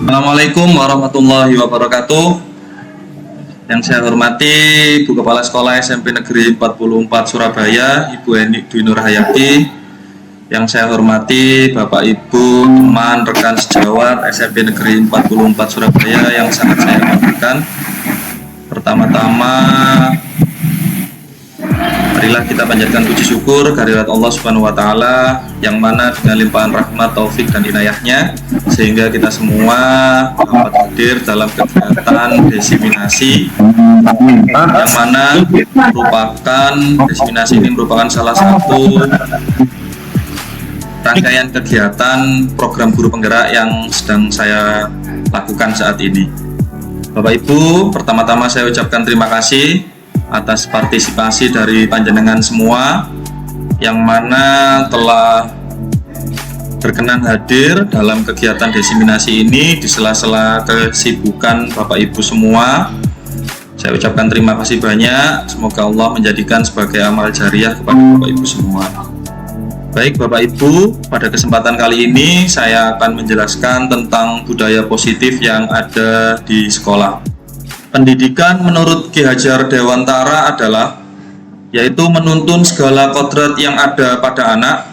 Assalamualaikum warahmatullahi wabarakatuh. Yang saya hormati Bu Kepala Sekolah SMP Negeri 44 Surabaya, Ibu Eni Dwi Nurhayati. Yang saya hormati Bapak Ibu, teman, rekan sejawat SMP Negeri 44 Surabaya yang sangat saya banggakan. Pertama-tama, marilah kita panjatkan puji syukur kehadirat Allah Subhanahu wa taala yang mana dengan limpahan rahmat, taufik dan inayahnya sehingga kita semua dapat hadir dalam kegiatan desiminasi yang mana desiminasi ini merupakan salah satu rangkaian kegiatan program guru penggerak yang sedang saya lakukan saat ini. Bapak Ibu, pertama-tama saya ucapkan terima kasih atas partisipasi dari panjenengan semua yang mana telah berkenan hadir dalam kegiatan desiminasi ini di sela-sela kesibukan Bapak Ibu semua. Saya ucapkan terima kasih banyak, semoga Allah menjadikan sebagai amal jariah kepada Bapak Ibu semua. Baik Bapak Ibu, pada kesempatan kali ini saya akan menjelaskan tentang budaya positif yang ada di sekolah. Pendidikan menurut Ki Hajar Dewantara adalah yaitu menuntun segala kodrat yang ada pada anak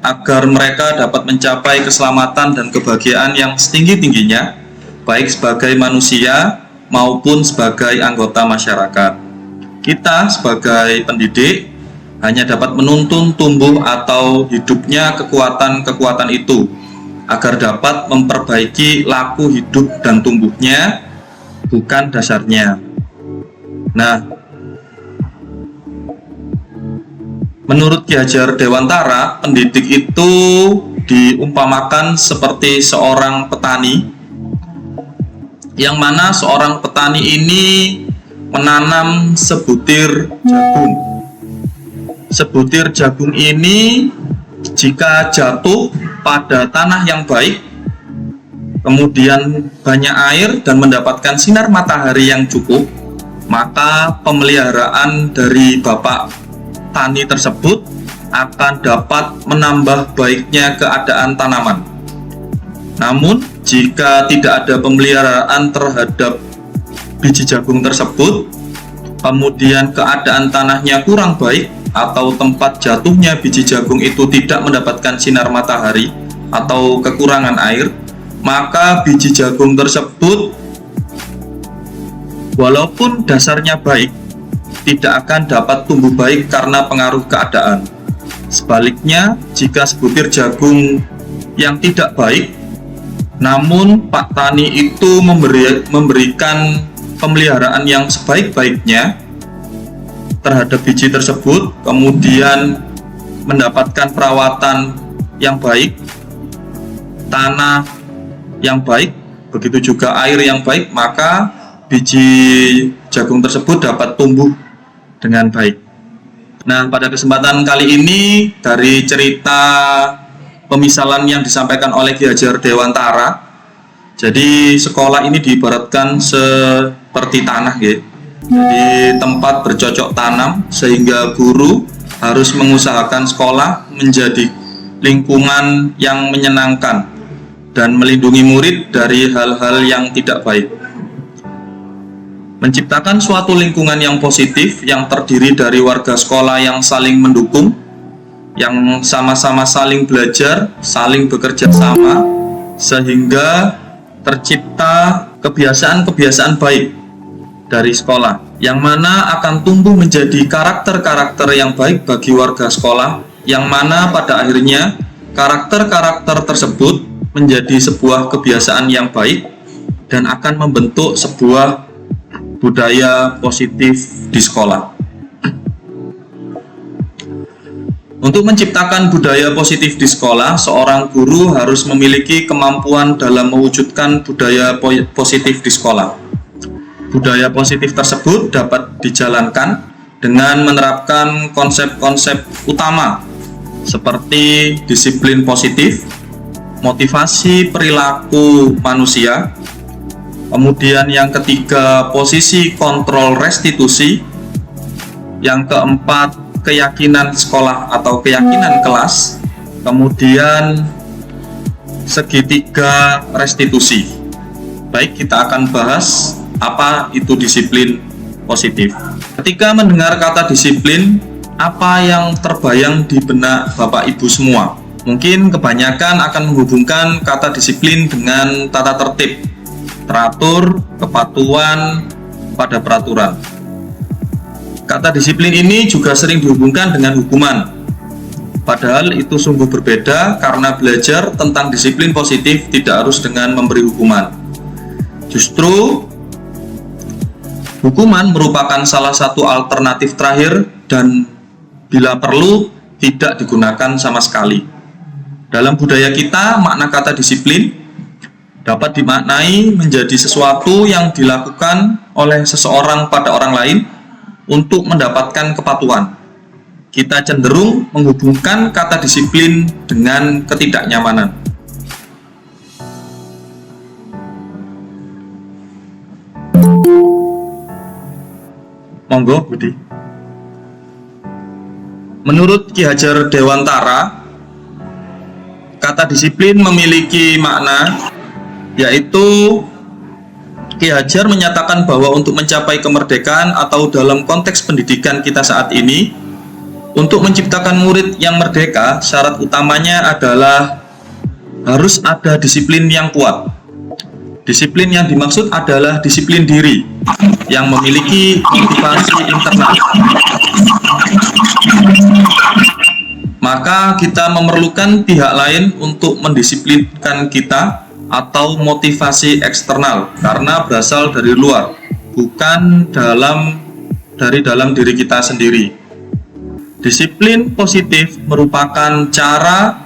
agar mereka dapat mencapai keselamatan dan kebahagiaan yang setinggi-tingginya baik sebagai manusia maupun sebagai anggota masyarakat. Kita sebagai pendidik hanya dapat menuntun tumbuh atau hidupnya kekuatan-kekuatan itu agar dapat memperbaiki laku hidup dan tumbuhnya, bukan dasarnya. Nah, menurut Ki Hajar Dewantara, pendidik itu diumpamakan seperti seorang petani, yang mana seorang petani ini menanam sebutir jagung. Sebutir jagung ini jika jatuh pada tanah yang baik, kemudian banyak air dan mendapatkan sinar matahari yang cukup, maka pemeliharaan dari bapak tani tersebut akan dapat menambah baiknya keadaan tanaman. Namun, jika tidak ada pemeliharaan terhadap biji jagung tersebut, kemudian keadaan tanahnya kurang baik atau tempat jatuhnya biji jagung itu tidak mendapatkan sinar matahari atau kekurangan air, maka biji jagung tersebut walaupun dasarnya baik tidak akan dapat tumbuh baik karena pengaruh keadaan. Sebaliknya, jika sebutir jagung yang tidak baik namun Pak Tani itu memberikan pemeliharaan yang sebaik-baiknya terhadap biji tersebut, kemudian mendapatkan perawatan yang baik, tanah yang baik, begitu juga air yang baik, maka biji jagung tersebut dapat tumbuh dengan baik. Nah, pada kesempatan kali ini dari cerita pemisalan yang disampaikan oleh Ki Hajar Dewantara, jadi sekolah ini diibaratkan seperti tanah, gitu. Jadi tempat bercocok tanam sehingga guru harus mengusahakan sekolah menjadi lingkungan yang menyenangkan dan melindungi murid dari hal-hal yang tidak baik. Menciptakan suatu lingkungan yang positif yang terdiri dari warga sekolah yang saling mendukung, yang sama-sama saling belajar, saling bekerja sama, sehingga tercipta kebiasaan-kebiasaan baik dari sekolah, yang mana akan tumbuh menjadi karakter-karakter yang baik bagi warga sekolah, yang mana pada akhirnya karakter-karakter tersebut menjadi sebuah kebiasaan yang baik dan akan membentuk sebuah budaya positif di sekolah. Untuk menciptakan budaya positif di sekolah, seorang guru harus memiliki kemampuan dalam mewujudkan budaya positif di sekolah. Budaya positif tersebut dapat dijalankan dengan menerapkan konsep-konsep utama seperti disiplin positif, motivasi perilaku manusia, kemudian yang ketiga posisi kontrol restitusi, yang keempat keyakinan sekolah atau keyakinan kelas, kemudian segitiga restitusi. Baik, kita akan bahas apa itu disiplin positif. Ketika mendengar kata disiplin, apa yang terbayang di benak Bapak Ibu semua? Mungkin kebanyakan akan menghubungkan kata disiplin dengan tata tertib, teratur, kepatuhan pada peraturan. Kata disiplin ini juga sering dihubungkan dengan hukuman. Padahal itu sungguh berbeda, karena belajar tentang disiplin positif tidak harus dengan memberi hukuman. Justru hukuman merupakan salah satu alternatif terakhir dan bila perlu tidak digunakan sama sekali. Dalam budaya kita, makna kata disiplin dapat dimaknai menjadi sesuatu yang dilakukan oleh seseorang pada orang lain untuk mendapatkan kepatuhan. Kita cenderung menghubungkan kata disiplin dengan ketidaknyamanan. Monggo, Budi. Menurut Ki Hajar Dewantara, kata disiplin memiliki makna, yaitu Ki Hajar menyatakan bahwa untuk mencapai kemerdekaan atau dalam konteks pendidikan kita saat ini, untuk menciptakan murid yang merdeka, syarat utamanya adalah harus ada disiplin yang kuat. Disiplin yang dimaksud adalah disiplin diri yang memiliki motivasi internal. Maka kita memerlukan pihak lain untuk mendisiplinkan kita atau motivasi eksternal, karena berasal dari luar, bukan dari dalam diri kita sendiri. Disiplin positif merupakan cara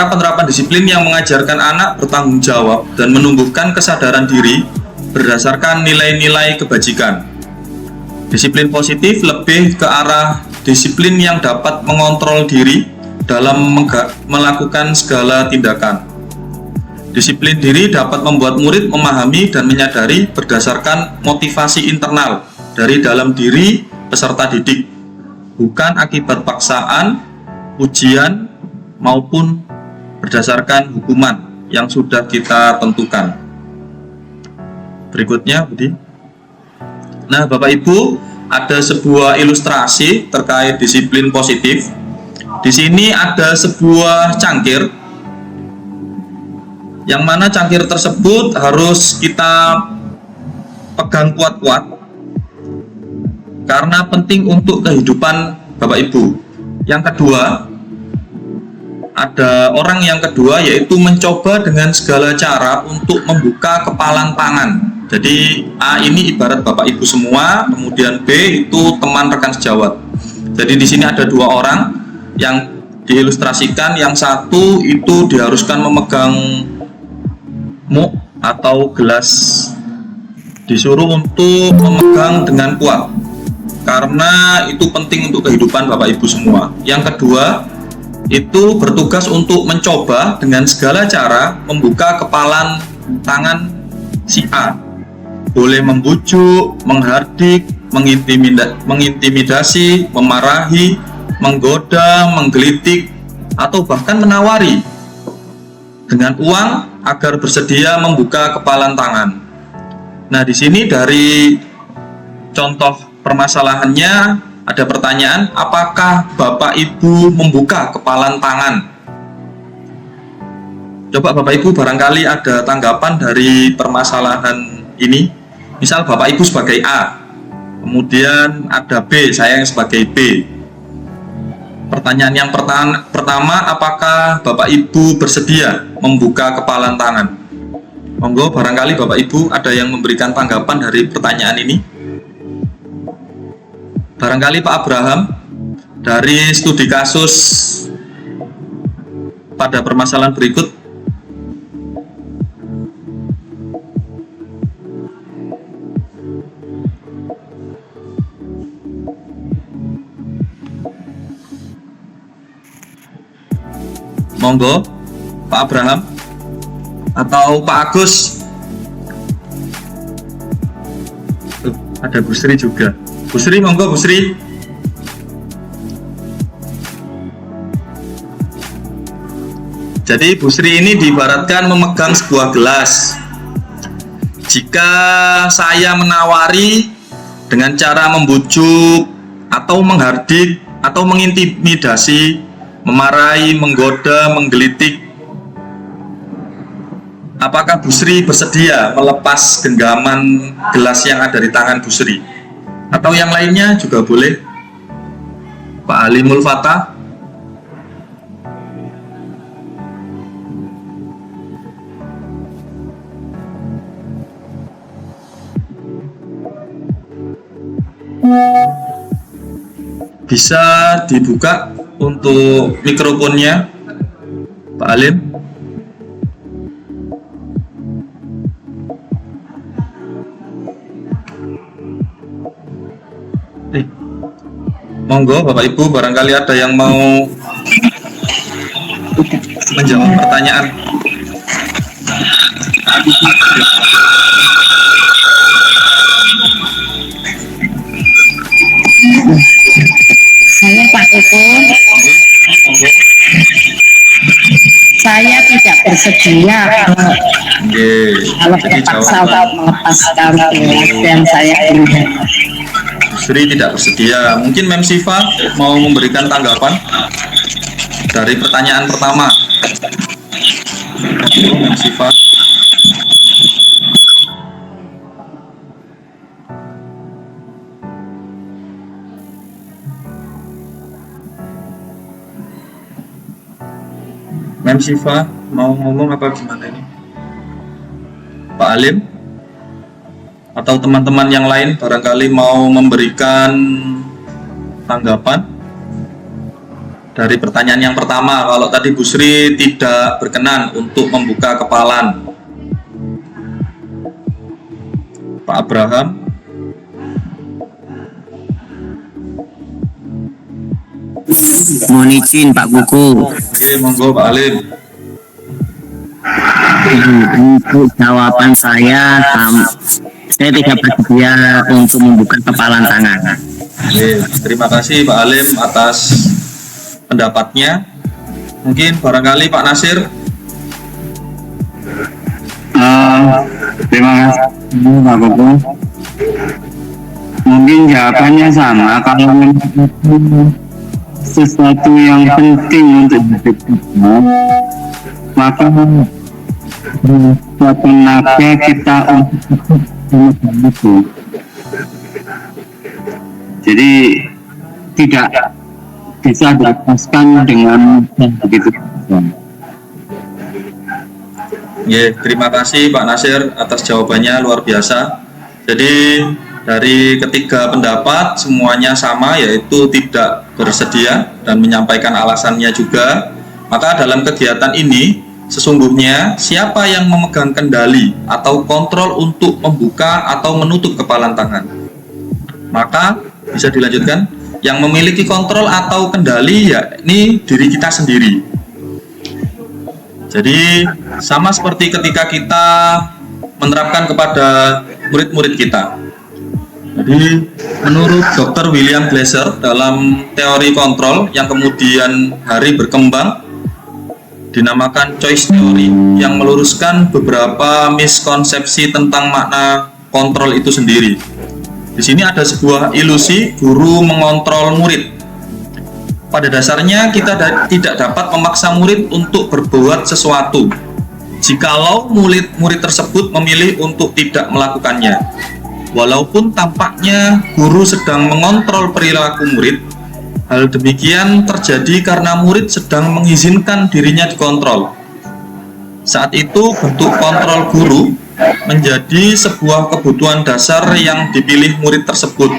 penerapan disiplin yang mengajarkan anak bertanggung jawab dan menumbuhkan kesadaran diri berdasarkan nilai-nilai kebajikan. Disiplin positif lebih ke arah disiplin yang dapat mengontrol diri dalam melakukan segala tindakan. Disiplin diri dapat membuat murid memahami dan menyadari berdasarkan motivasi internal dari dalam diri peserta didik, bukan akibat paksaan, ujian, maupun berdasarkan hukuman yang sudah kita tentukan. Berikutnya, Budi. Nah, Bapak Ibu, ada sebuah ilustrasi terkait disiplin positif. Di sini ada sebuah cangkir, yang mana cangkir tersebut harus kita pegang kuat-kuat, karena penting untuk kehidupan Bapak Ibu. Yang kedua, ada orang yang kedua, yaitu mencoba dengan segala cara untuk membuka kepalan tangan. Jadi A ini ibarat Bapak Ibu semua, kemudian B itu teman rekan sejawat. Jadi di sini ada dua orang yang diilustrasikan. Yang satu itu diharuskan memegang muk atau gelas, disuruh untuk memegang dengan kuat, karena itu penting untuk kehidupan Bapak Ibu semua. Yang kedua itu bertugas untuk mencoba dengan segala cara membuka kepalan tangan si A. Boleh membujuk, menghardik, mengintimidasi, memarahi, menggoda, menggelitik, atau bahkan menawari dengan uang agar bersedia membuka kepalan tangan. Nah, di sini dari contoh permasalahannya ada pertanyaan, apakah Bapak Ibu membuka kepalan tangan? Coba Bapak Ibu barangkali ada tanggapan dari permasalahan ini. Misal Bapak Ibu sebagai A, kemudian ada B, saya yang sebagai B. Pertanyaan yang pertama, apakah Bapak Ibu bersedia membuka kepalan tangan? Monggo, barangkali Bapak Ibu ada yang memberikan tanggapan dari pertanyaan ini. Barangkali Pak Abraham, dari studi kasus pada permasalahan berikut. Monggo, Pak Abraham atau Pak Agus. Ada Bu Sri juga. Bu Sri, monggo Bu Sri. Jadi Bu Sri ini diibaratkan memegang sebuah gelas. Jika saya menawari dengan cara membujuk atau menghardik atau mengintimidasi, memarahi, menggoda, menggelitik, apakah Bu Sri bersedia melepas genggaman gelas yang ada di tangan Bu Sri? Atau yang lainnya juga boleh. Pak Alimul Fatah. Bisa dibuka untuk mikrofonnya, Pak Alim. Monggo Bapak Ibu, barangkali ada yang mau menjawab pertanyaan. Saya Pak Eko, saya tidak bersedia kalau terpaksa melepaskan gelas yang saya ingat. Sri tidak bersedia. Mungkin Mem Siva mau memberikan tanggapan dari pertanyaan pertama. Mem Siva. Mem Siva mau ngomong apa gimana ini? Pak Alim atau teman-teman yang lain barangkali mau memberikan tanggapan dari pertanyaan yang pertama. Kalau tadi Bu Sri tidak berkenan untuk membuka kepalan. Pak Abraham. Mohon izin Pak Buku. Oke, monggo Pak Alim. Untuk jawaban saya tidak bersedia untuk membuka kepalan tangan. Oke, terima kasih Pak Alim atas pendapatnya. Mungkin barangkali Pak Nasir. Terima kasih Pak Buku. Mungkin jawabannya sama. Kalau sesuatu yang penting untuk hidup kita, maka tenaga kita untuk itu. Jadi tidak bisa dilepaskan dengan begitu. Ya, terima kasih Pak Nasir atas jawabannya, luar biasa. Jadi dari ketiga pendapat semuanya sama, yaitu tidak bersedia dan menyampaikan alasannya juga. Maka dalam kegiatan ini sesungguhnya siapa yang memegang kendali atau kontrol untuk membuka atau menutup kepalan tangan? Maka bisa dilanjutkan, yang memiliki kontrol atau kendali yakni diri kita sendiri. Jadi sama seperti ketika kita menerapkan kepada murid-murid kita. Jadi menurut Dr. William Glasser dalam teori kontrol yang kemudian hari berkembang dinamakan choice theory, yang meluruskan beberapa miskonsepsi tentang makna kontrol itu sendiri. Di sini ada sebuah ilusi guru mengontrol murid. Pada dasarnya kita tidak dapat memaksa murid untuk berbuat sesuatu jikalau murid tersebut memilih untuk tidak melakukannya. Walaupun tampaknya guru sedang mengontrol perilaku murid, hal demikian terjadi karena murid sedang mengizinkan dirinya dikontrol. Saat itu bentuk kontrol guru menjadi sebuah kebutuhan dasar yang dipilih murid tersebut.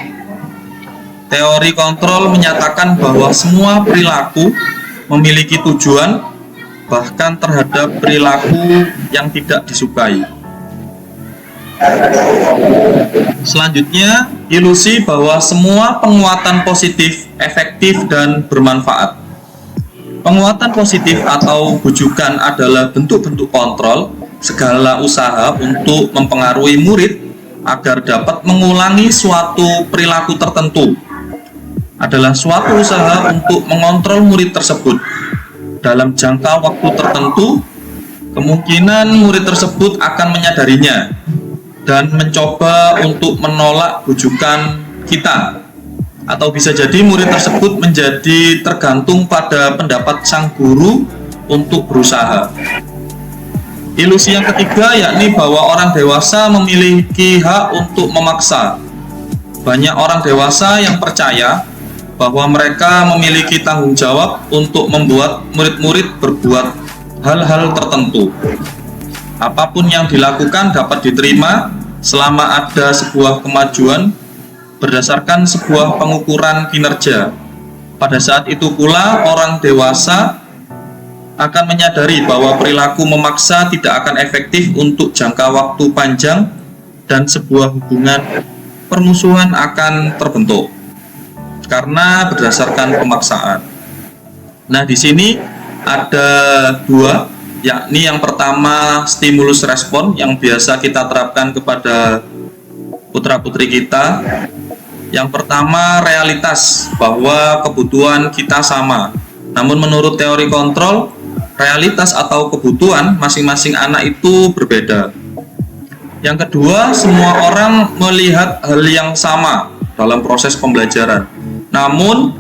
Teori kontrol menyatakan bahwa semua perilaku memiliki tujuan, bahkan terhadap perilaku yang tidak disukai. Selanjutnya, ilusi bahwa semua penguatan positif, efektif, dan bermanfaat. Penguatan positif atau bujukan adalah bentuk-bentuk kontrol segala usaha untuk mempengaruhi murid agar dapat mengulangi suatu perilaku tertentu adalah suatu usaha untuk mengontrol murid tersebut dalam jangka waktu tertentu. Kemungkinan murid tersebut akan menyadarinya dan mencoba untuk menolak bujukan kita, atau bisa jadi murid tersebut menjadi tergantung pada pendapat sang guru untuk berusaha. Ilusi yang ketiga yakni bahwa orang dewasa memiliki hak untuk memaksa. Banyak orang dewasa yang percaya bahwa mereka memiliki tanggung jawab untuk membuat murid-murid berbuat hal-hal tertentu. Apapun yang dilakukan dapat diterima selama ada sebuah kemajuan berdasarkan sebuah pengukuran kinerja. Pada saat itu pula orang dewasa akan menyadari bahwa perilaku memaksa tidak akan efektif untuk jangka waktu panjang dan sebuah hubungan permusuhan akan terbentuk karena berdasarkan pemaksaan. Nah, di sini ada dua, yakni yang pertama stimulus respon yang biasa kita terapkan kepada putra-putri kita. Yang pertama realitas, bahwa kebutuhan kita sama. Namun menurut teori kontrol, realitas atau kebutuhan masing-masing anak itu berbeda. Yang kedua, semua orang melihat hal yang sama dalam proses pembelajaran. Namun,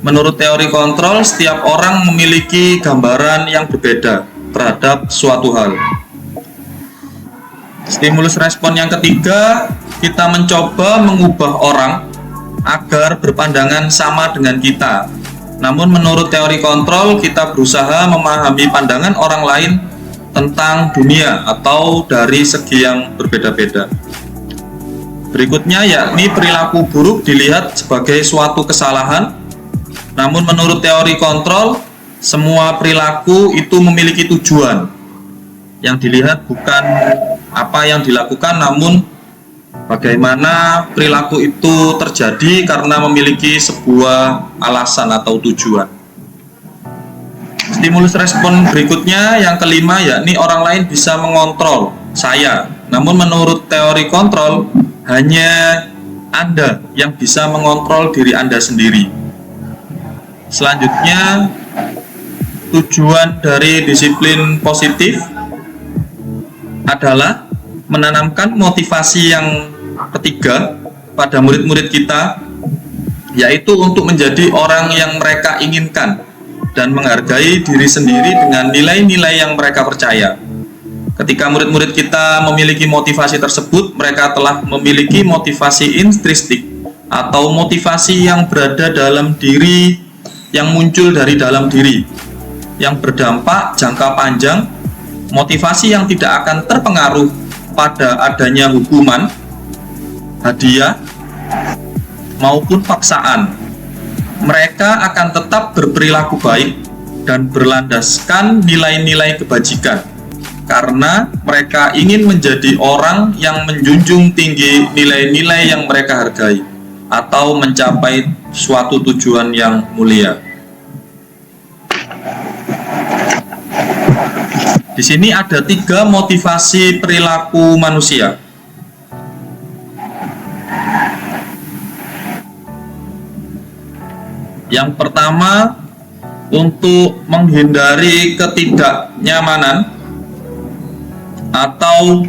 menurut teori kontrol, setiap orang memiliki gambaran yang berbeda terhadap suatu hal. Stimulus respon yang ketiga, kita mencoba mengubah orang agar berpandangan sama dengan kita. Namun menurut teori kontrol, kita berusaha memahami pandangan orang lain tentang dunia atau dari segi yang berbeda-beda. Berikutnya yakni perilaku buruk dilihat sebagai suatu kesalahan. Namun menurut teori kontrol, semua perilaku itu memiliki tujuan. Yang dilihat bukan apa yang dilakukan, namun bagaimana perilaku itu terjadi karena memiliki sebuah alasan atau tujuan. Stimulus respon berikutnya yang kelima yakni orang lain bisa mengontrol saya. Namun menurut teori kontrol, hanya Anda yang bisa mengontrol diri Anda sendiri. Selanjutnya, tujuan dari disiplin positif adalah menanamkan motivasi yang ketiga pada murid-murid kita, yaitu untuk menjadi orang yang mereka inginkan dan menghargai diri sendiri dengan nilai-nilai yang mereka percaya. Ketika murid-murid kita memiliki motivasi tersebut, mereka telah memiliki motivasi intrinsik atau motivasi yang berada dalam diri, yang muncul dari dalam diri, yang berdampak jangka panjang, motivasi yang tidak akan terpengaruh pada adanya hukuman, hadiah, maupun paksaan. Mereka akan tetap berperilaku baik dan berlandaskan nilai-nilai kebajikan, karena mereka ingin menjadi orang yang menjunjung tinggi nilai-nilai yang mereka hargai atau mencapai suatu tujuan yang mulia. Di sini ada 3 motivasi perilaku manusia. Yang pertama, untuk menghindari ketidaknyamanan atau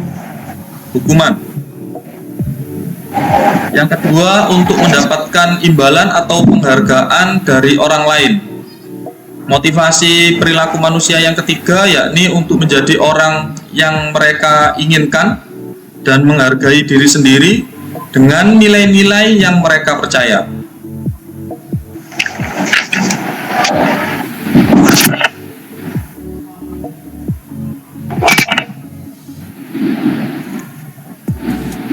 hukuman. Yang kedua, untuk mendapatkan imbalan atau penghargaan dari orang lain. Motivasi perilaku manusia yang ketiga yakni untuk menjadi orang yang mereka inginkan dan menghargai diri sendiri dengan nilai-nilai yang mereka percaya.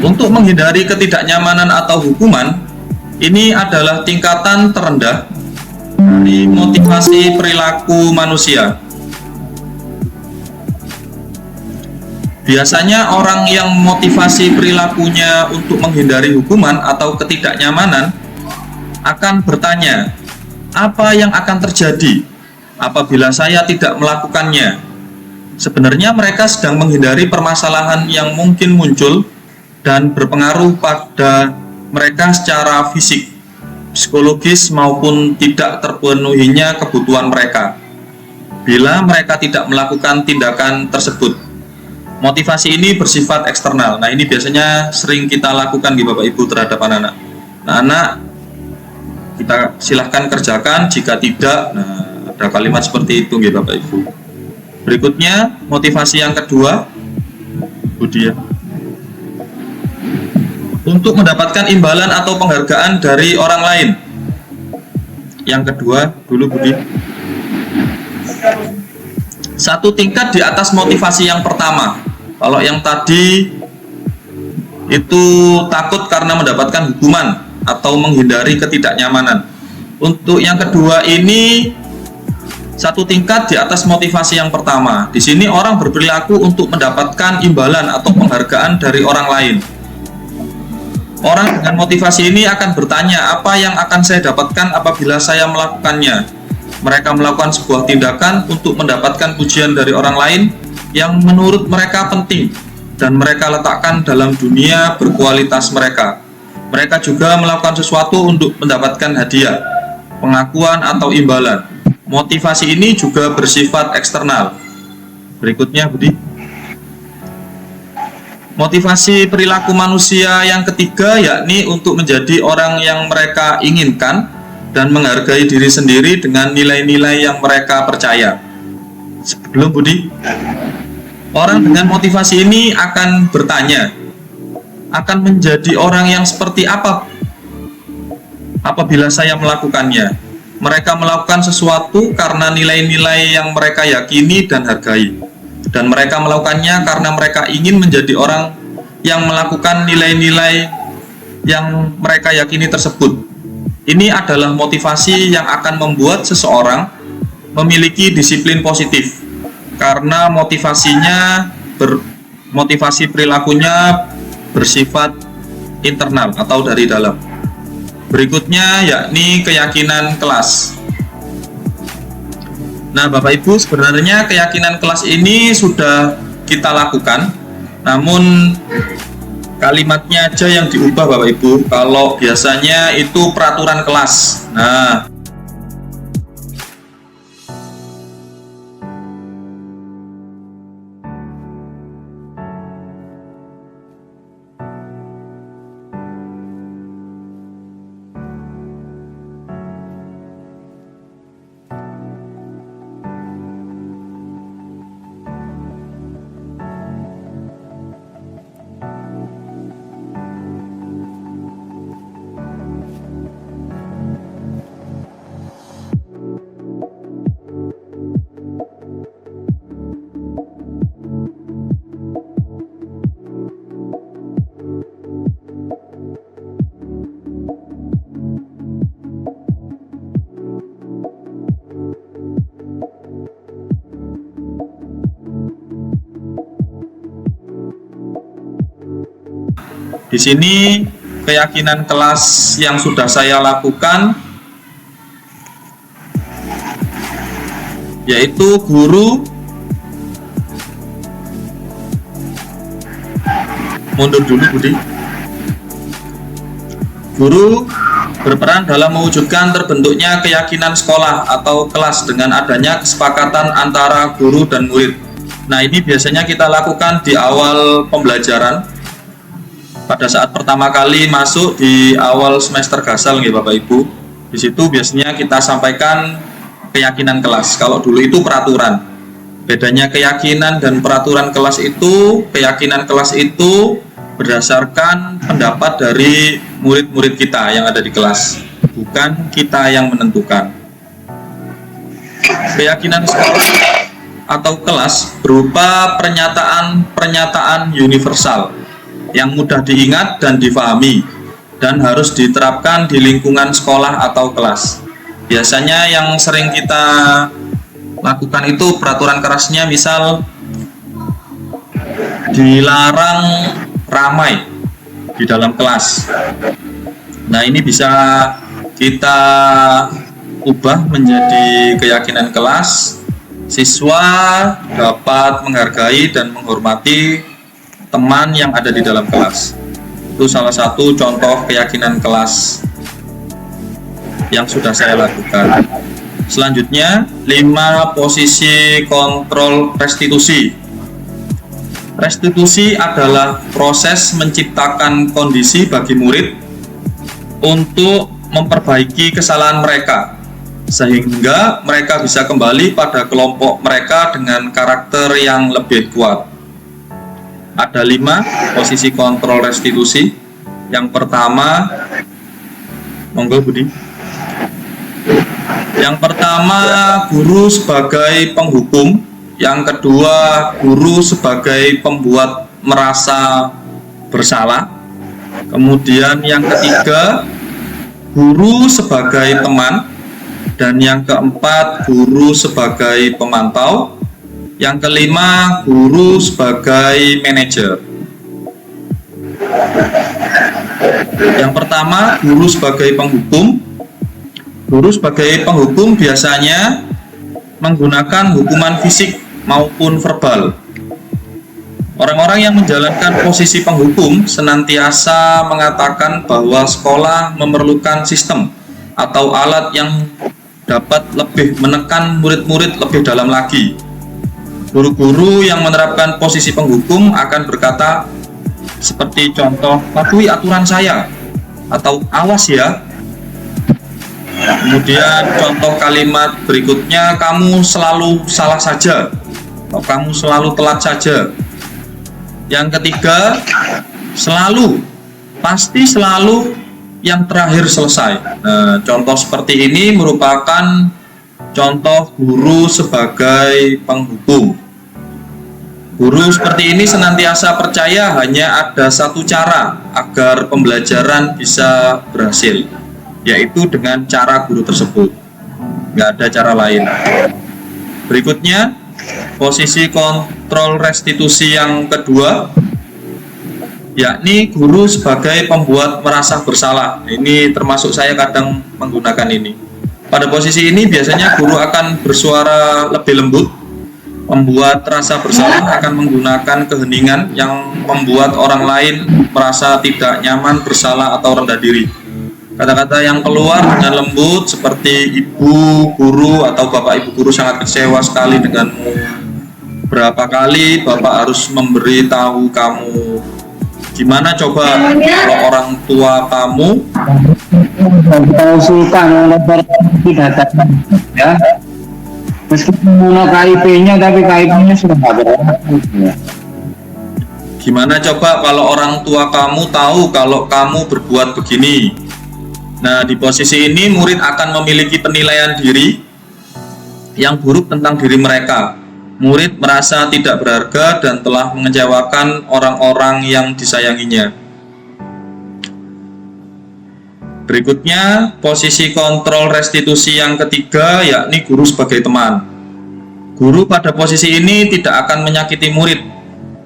Untuk menghindari ketidaknyamanan atau hukuman, ini adalah tingkatan terendah dari motivasi perilaku manusia. Biasanya orang yang motivasi perilakunya untuk menghindari hukuman atau ketidaknyamanan akan bertanya, apa yang akan terjadi apabila saya tidak melakukannya? Sebenarnya mereka sedang menghindari permasalahan yang mungkin muncul dan berpengaruh pada mereka secara fisik, psikologis maupun tidak terpenuhinya kebutuhan mereka bila mereka tidak melakukan tindakan tersebut. Motivasi ini bersifat eksternal. Nah, ini biasanya sering kita lakukan di Bapak Ibu terhadap anak-anak. Nah, anak kita silahkan kerjakan, jika tidak, nah, ada kalimat seperti itu Bapak Ibu. Berikutnya, motivasi yang kedua, Budi ya, untuk mendapatkan imbalan atau penghargaan dari orang lain. Yang kedua dulu Budi, satu tingkat di atas motivasi yang pertama. Kalau yang tadi itu takut karena mendapatkan hukuman atau menghindari ketidaknyamanan, untuk yang kedua ini satu tingkat di atas motivasi yang pertama. Di sini orang berperilaku untuk mendapatkan imbalan atau penghargaan dari orang lain. Orang dengan motivasi ini akan bertanya, apa yang akan saya dapatkan apabila saya melakukannya? Mereka melakukan sebuah tindakan untuk mendapatkan pujian dari orang lain yang menurut mereka penting dan mereka letakkan dalam dunia berkualitas mereka. Mereka juga melakukan sesuatu untuk mendapatkan hadiah, pengakuan atau imbalan. Motivasi ini juga bersifat eksternal. Berikutnya Budi, motivasi perilaku manusia yang ketiga yakni untuk menjadi orang yang mereka inginkan dan menghargai diri sendiri dengan nilai-nilai yang mereka percaya. Sebelum Budi, orang dengan motivasi ini akan bertanya, akan menjadi orang yang seperti apa apabila saya melakukannya? Mereka melakukan sesuatu karena nilai-nilai yang mereka yakini dan hargai, dan mereka melakukannya karena mereka ingin menjadi orang yang melakukan nilai-nilai yang mereka yakini tersebut. Ini adalah motivasi yang akan membuat seseorang memiliki disiplin positif, karena motivasi perilakunya bersifat internal atau dari dalam. Berikutnya yakni keyakinan kelas. Nah Bapak Ibu, sebenarnya keyakinan kelas ini sudah kita lakukan, namun kalimatnya aja yang diubah Bapak Ibu. Kalau biasanya itu peraturan kelas. Nah, di sini keyakinan kelas yang sudah saya lakukan yaitu guru mundur dulu Budi. Guru berperan dalam mewujudkan terbentuknya keyakinan sekolah atau kelas dengan adanya kesepakatan antara guru dan murid. Nah, ini biasanya kita lakukan di awal pembelajaran. Pada saat pertama kali masuk di awal semester gasal nih Bapak Ibu, di situ biasanya kita sampaikan keyakinan kelas. Kalau dulu itu peraturan. Bedanya keyakinan dan peraturan kelas itu, keyakinan kelas itu berdasarkan pendapat dari murid-murid kita yang ada di kelas, bukan kita yang menentukan. Keyakinan sekolah atau kelas berupa pernyataan universal yang mudah diingat dan difahami dan harus diterapkan di lingkungan sekolah atau kelas. Biasanya yang sering kita lakukan itu peraturan kerasnya, misal dilarang ramai di dalam kelas. Nah, ini bisa kita ubah menjadi keyakinan kelas. Siswa dapat menghargai dan menghormati teman yang ada di dalam kelas. Itu salah satu contoh keyakinan kelas yang sudah saya lakukan. Selanjutnya, 5 posisi kontrol restitusi. Restitusi adalah proses menciptakan kondisi bagi murid untuk memperbaiki kesalahan mereka, sehingga mereka bisa kembali pada kelompok mereka dengan karakter yang lebih kuat. Ada 5 posisi kontrol restitusi. Yang pertama, monggo Budi. Yang pertama, guru sebagai penghukum. Yang kedua, guru sebagai pembuat merasa bersalah. Kemudian yang ketiga, guru sebagai teman. Dan yang keempat, guru sebagai pemantau. Yang kelima, guru sebagai manajer. Yang pertama, guru sebagai penghukum. Guru sebagai penghukum biasanya menggunakan hukuman fisik maupun verbal. Orang-orang yang menjalankan posisi penghukum senantiasa mengatakan bahwa sekolah memerlukan sistem atau alat yang dapat lebih menekan murid-murid lebih dalam lagi. Guru-guru yang menerapkan posisi penghukum akan berkata seperti contoh, patuhi aturan saya, atau awas ya. Kemudian contoh kalimat berikutnya, kamu selalu salah saja, atau kamu selalu telat saja. Yang ketiga, selalu, pasti selalu, yang terakhir selesai. Nah, contoh seperti ini merupakan contoh guru sebagai penghukum. Guru seperti ini senantiasa percaya hanya ada satu cara agar pembelajaran bisa berhasil, yaitu dengan cara guru tersebut. Nggak ada cara lain. Berikutnya, posisi kontrol restitusi yang kedua, yakni guru sebagai pembuat merasa bersalah. Ini termasuk saya kadang menggunakan ini. Pada posisi ini biasanya guru akan bersuara lebih lembut. Pembuat rasa bersalah akan menggunakan keheningan yang membuat orang lain merasa tidak nyaman, bersalah, atau rendah diri. Kata-kata yang keluar dengan lembut seperti ibu guru atau bapak ibu guru sangat kecewa sekali denganmu. Berapa kali bapak harus memberitahu kamu? Gimana coba kalau orang tua kamu Konsultan nomor tidak datang ya. Meskipun mau KIP-nya tapi KIP-nya sudah nggak berlaku. Gimana coba kalau orang tua kamu tahu kalau kamu berbuat begini? Nah, di posisi ini murid akan memiliki penilaian diri yang buruk tentang diri mereka. Murid merasa tidak berharga dan telah mengecewakan orang-orang yang disayanginya. Berikutnya, posisi kontrol restitusi yang ketiga, yakni guru sebagai teman. Guru pada posisi ini tidak akan menyakiti murid,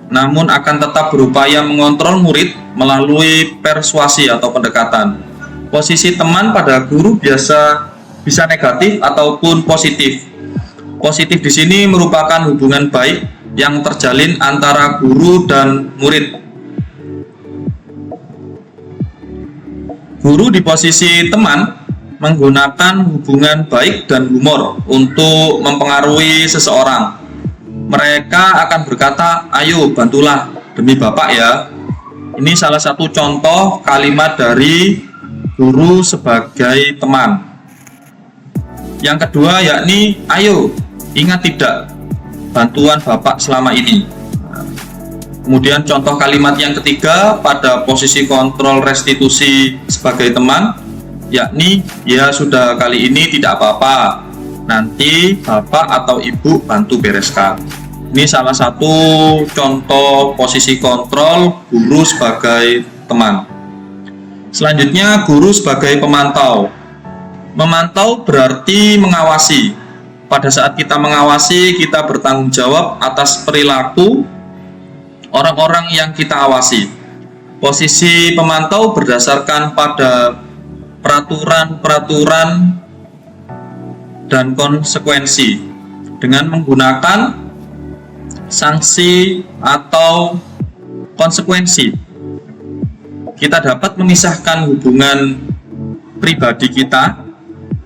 namun akan tetap berupaya mengontrol murid melalui persuasi atau pendekatan. Posisi teman pada guru biasa bisa negatif ataupun positif. Positif di sini merupakan hubungan baik yang terjalin antara guru dan murid. Guru di posisi teman menggunakan hubungan baik dan humor untuk mempengaruhi seseorang. Mereka akan berkata, ayo bantulah demi bapak ya. Ini salah satu contoh kalimat dari guru sebagai teman. Yang kedua yakni, ayo ingat tidak bantuan bapak selama ini. Kemudian contoh kalimat yang ketiga pada posisi kontrol restitusi sebagai teman, yakni ya sudah kali ini tidak apa-apa, nanti bapak atau ibu bantu bereskan. Ini salah satu contoh posisi kontrol guru sebagai teman. Selanjutnya guru sebagai pemantau. Memantau berarti mengawasi. Pada saat kita mengawasi, kita bertanggung jawab atas perilaku orang-orang yang kita awasi. Posisi pemantau berdasarkan pada peraturan-peraturan dan konsekuensi dengan menggunakan sanksi atau konsekuensi. kita dapat memisahkan hubungan pribadi kita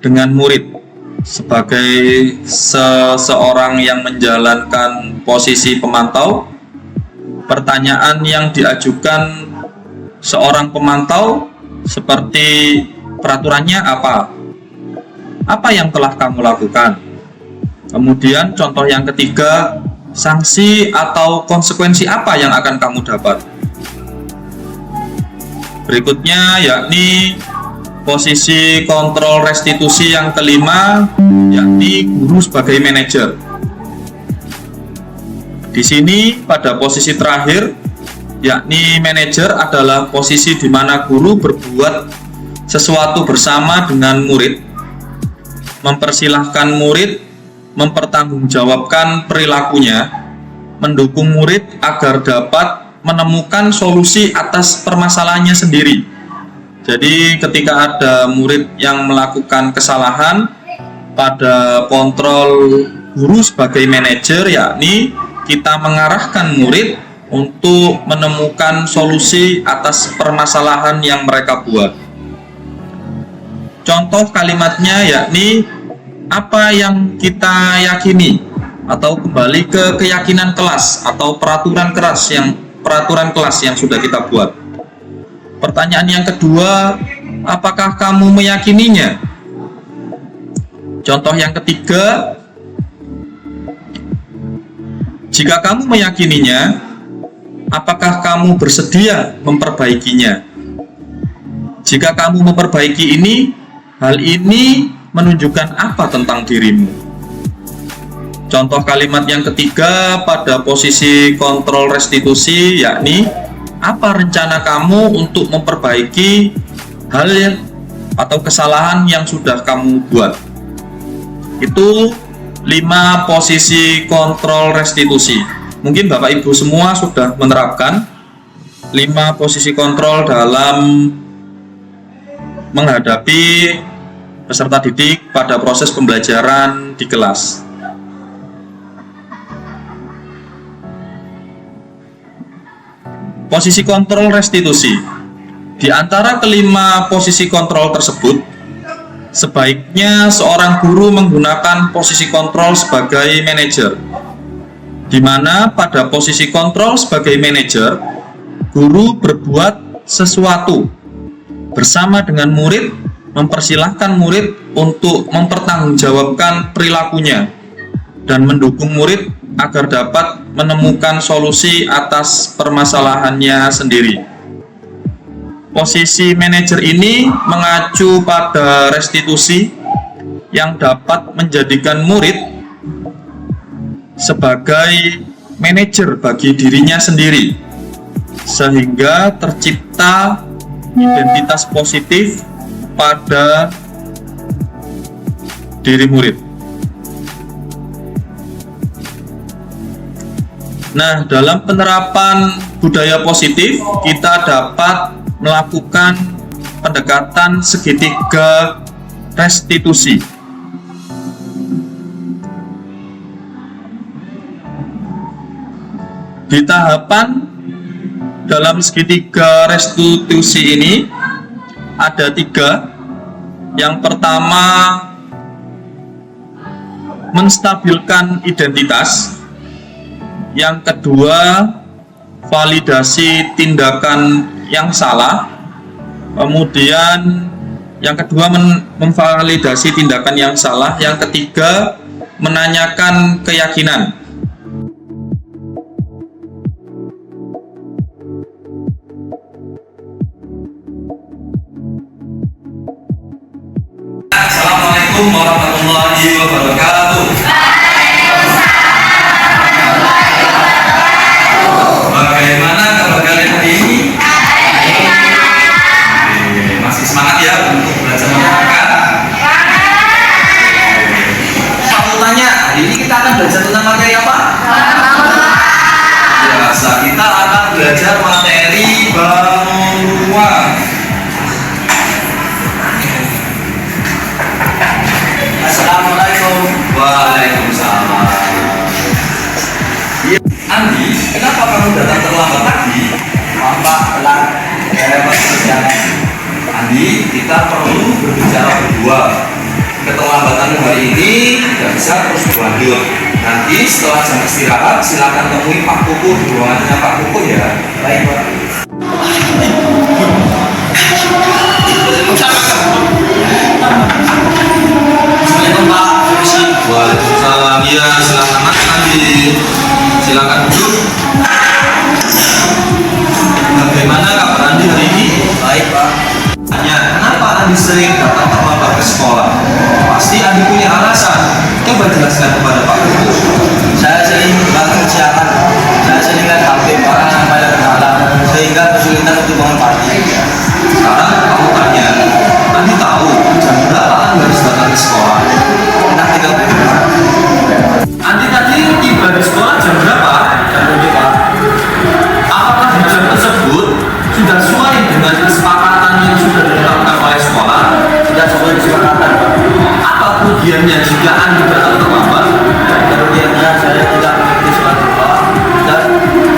dengan murid sebagai seseorang yang menjalankan posisi pemantau. Pertanyaan yang diajukan seorang pemantau seperti peraturannya apa? Apa yang telah kamu lakukan? Kemudian contoh yang ketiga, sanksi atau konsekuensi apa yang akan kamu dapat? Berikutnya yakni posisi kontrol restitusi yang kelima, yakni guru sebagai manajer. Di sini pada posisi terakhir, yakni manajer adalah posisi di mana guru berbuat sesuatu bersama dengan murid, mempersilahkan murid mempertanggungjawabkan perilakunya, mendukung murid agar dapat menemukan solusi atas permasalahannya sendiri. Jadi ketika ada murid yang melakukan kesalahan, pada kontrol guru sebagai manajer, yakni kita mengarahkan murid untuk menemukan solusi atas permasalahan yang mereka buat. Contoh kalimatnya yakni apa yang kita yakini, atau kembali ke keyakinan kelas atau peraturan kelas yang sudah kita buat. Pertanyaan yang kedua, apakah kamu meyakininya? Contoh yang ketiga, jika kamu meyakininya, apakah kamu bersedia memperbaikinya? Jika kamu memperbaiki ini, hal ini menunjukkan apa tentang dirimu? Contoh kalimat yang ketiga pada posisi kontrol restitusi, yakni apa rencana kamu untuk memperbaiki hal yang atau kesalahan yang sudah kamu buat? Itu 5 posisi kontrol restitusi. Mungkin Bapak Ibu semua sudah menerapkan 5 posisi kontrol dalam menghadapi peserta didik pada proses pembelajaran di kelas. Posisi kontrol restitusi. Di antara kelima posisi kontrol tersebut, sebaiknya seorang guru menggunakan posisi kontrol sebagai manajer, di mana pada posisi kontrol sebagai manajer, guru berbuat sesuatu bersama dengan murid, mempersilahkan murid untuk mempertanggungjawabkan perilakunya dan mendukung murid agar dapat menemukan solusi atas permasalahannya sendiri. Posisi manajer ini mengacu pada restitusi yang dapat menjadikan murid sebagai manajer bagi dirinya sendiri, sehingga tercipta identitas positif pada diri murid. Nah, dalam penerapan budaya positif, kita dapat melakukan pendekatan segitiga restitusi. Di tahapan dalam segitiga restitusi ini ada 3. Yang pertama, menstabilkan identitas. Yang kedua, validasi tindakan yang salah. Kemudian yang kedua, memvalidasi tindakan yang salah. Yang ketiga, menanyakan keyakinan. Assalamualaikum warahmatullahi wabarakatuh. Bagaimana kabar kalian hari ini? Masih semangat ya untuk belajar matematika? Aku tanya, hari ini kita akan belajar tentang materi apa? Biasa, kita akan belajar materi bangun rumah. Assalamualaikum. Andi, kita perlu berbicara berdua. Keterlambatanmu hari ini tidak bisa terus berlanjut. Nanti setelah jam istirahat, silakan temui Pak Kuku di ruangannya Pak Kuku ya. Baik, Pak. Assalamualaikum Pak. Waalaikumsalam. Ya, silakan Mas Andi. Silakan duduk. Bagaimana kabar Andi hari ini? Baik, Pak. Tanya, kenapa Andi sering datang terlambat ke sekolah? Pasti Andi punya alasan. Coba jelaskan kepada Pak Kuku. Saya sering bangun siangan, saya sering lihat HP orang sampai ke dalam, sehingga kesulitan untuk bangun pagi. Sekarang kamu tanya, Andi tahu jam berapa Andi harus datang ke sekolah? Enak 30. Andi tadi tiba di sekolah jam berapa? Jam 7, Pak. Apakah di jam tersebut sudah sesuai dengan kesepakatan yang sudah ditetapkan oleh sekolah? Tidak sesuai kesepakatan, Pak. Apa kerugiannya jika Andi datang terlambat? Kerugiannya saya tidak memiliki surat rumah dan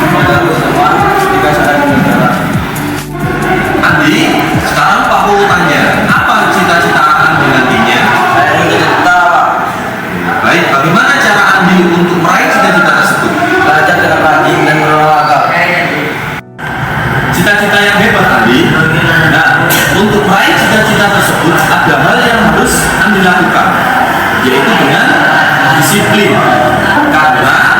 mengganggu teman ketika saya di negara. Andi, sekarang Pak Kuku tanya, apa cita-cita Andi nantinya? Saya ingin jadi tentara, Pak. Baik, bagaimana cara Andi untuk meraih cita-cita tersebut? Belajar dengan rajin dan berolahraga. Cita-cita yang hebat Andi. Nah, untuk meraih cita-cita tersebut ada hal yang harus Andi lakukan, yaitu dengan disiplin. Karena